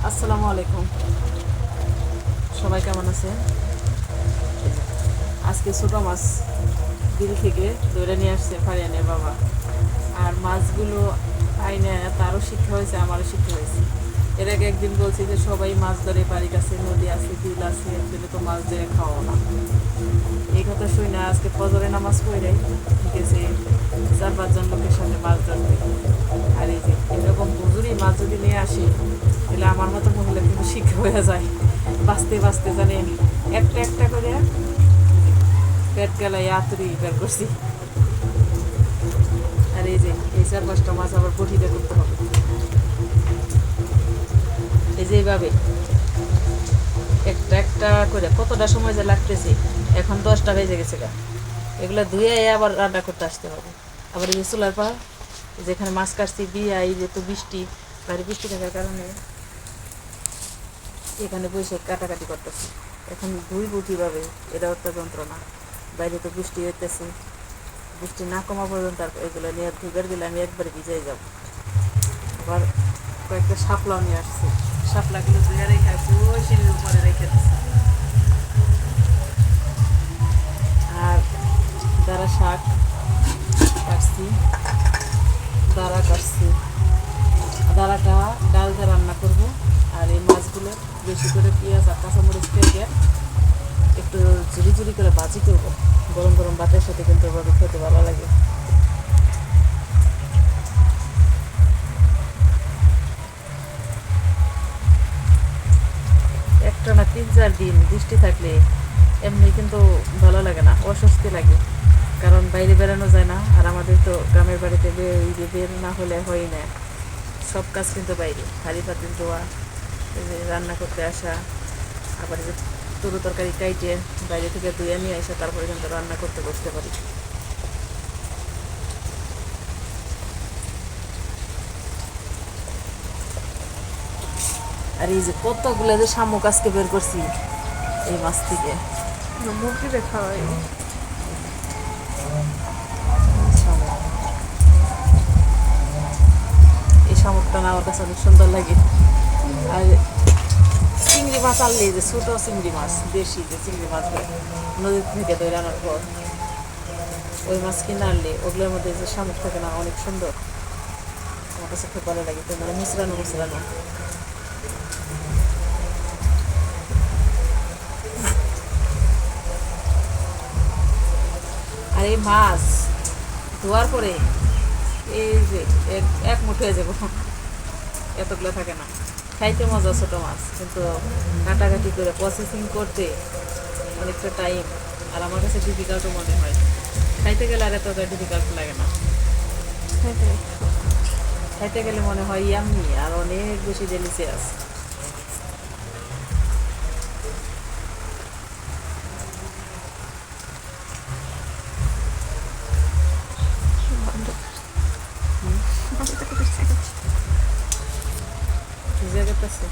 আসসালামু আলাইকুম, সবাই কেমন আছে? আজকে ছোটো মাছ বিল থেকে ধরে নিয়ে আসছে ফারিয়ানের বাবা। আর মাছগুলো আইনে তারও শিক্ষা হয়েছে, আমারও শিক্ষা হয়েছে। এর আগে একদিন বলছি যে সবাই মাছ ধরে, বাড়ির কাছে নদী আছে, বিল আছে, একদিনে তো মাছ ধরে খাওয়াও না। এই কথা শুই না, আজকে ফজরে নামাজ পড়ে গেছে 4-5 জন লোকের সাথে মাছ ধরতে। আর এই যে এরকম হুজুরি মাছ যদি নিয়ে আসি, তাহলে আমার মতো মহিলা কিন্তু শিক্ষা হয়ে যায়। বাঁচতে বাঁচতে জানে একটা একটা করে পেট গেলায় আতুরি বের করছি। আর এই যে এই 4-5টা মাছ আবার বটিতে করতে হবে। এই যে এইভাবে একটা একটা করে কতটা সময় যে লাগতেছে। এখন 10টা বেজে গেছে গা। এগুলো ধুয়ে আবার রান্না করতে আসতে হবে। আবার এই যে চুলার পর যেখানে মাছ কাটছি বিয়া, এই যে তো বৃষ্টি, বাইরে বৃষ্টি থাকার কারণে এখানে বসে কাটাকাটি করতেছি। এখন ধুইব কীভাবে, এটাও একটা যন্ত্রণা। বাইরে তো বৃষ্টি হইতেছে, বৃষ্টি না কমা পর্যন্ত আর এগুলো নিয়ে ধুইবার দিলে আমি একবারে ভিজাই যাব। আবার কয়েকটা শাপলাও নিয়ে আসছি, শাপলাগুলো ধুয়ে রেখে আসছি, ওই সিঁড়ির উপরে রেখে দিচ্ছি। আর দাঁড়া শাক কাটছি, দাঁড়া কাটছি, দাঁড়াটা ডাল দিয়ে রান্না করব। আর এই মাছগুলো বেশি করে পেঁয়াজ আর কাঁচামরিচ থেকে একটু ঝুরি ঝুরি করে ভাজি করবো। গরম গরম ভাতের সাথে কিন্তু এভাবে খেতে ভালো লাগে। একটা না 3-4 দিন বৃষ্টি থাকলে এমনি কিন্তু ভালো লাগে না, অস্বস্তি লাগে। কারণ বাইরে বেরোনো যায় না, আর আমাদের তো গ্রামের বাড়িতে বের না হলে হয় না। সব কাজ কিন্তু বাইরে, হাঁড়ি পাতিল ধোয়া, রান্না করতে আসা, আবার যে তরু তরকারি কাইটে বাইরে থেকে ধুয়ে নিয়ে আসা, তারপরে কিন্তু রান্না করতে বসতে পারি। আর এই যে কতগুলো যে শামুক আজকে বের করছি এই মাছ থেকে। মুরগি দেখা হয়। শামুক, এই শামুকটা না আমার কাছে অনেক সুন্দর লাগে। আর চিংড়ি মাছ আনলে, যে ছোটো চিংড়ি মাছ, দেশি যে চিংড়ি মাছগুলো নদী থেকে ধরে আনার পর ওই মাছ কিনে আনলে ওগুলোর মধ্যে যে শামুক থাকে না, অনেক সুন্দর। আমার কাছে খুব ভালো লাগে, তো মানে মুচড়ানো মুচড়ানো। আর এই মাছ ধোয়ার পরে এই যে এক মুঠো হয়ে যাবো, এতগুলো থাকে না। খাইতে মজা ছোটো মাছ, কিন্তু কাটাকাটি করে প্রসেসিং করতে অনেকটা টাইম, আর আমার কাছে ডিফিকাল্টও মনে হয়। খাইতে গেলে আর এতটা ডিফিকাল্ট লাগে না, খাইতে গেলে মনে হয় ইয়াম্মি আর অনেক বেশি ডেলিসিয়াস। ভিজে গেছে।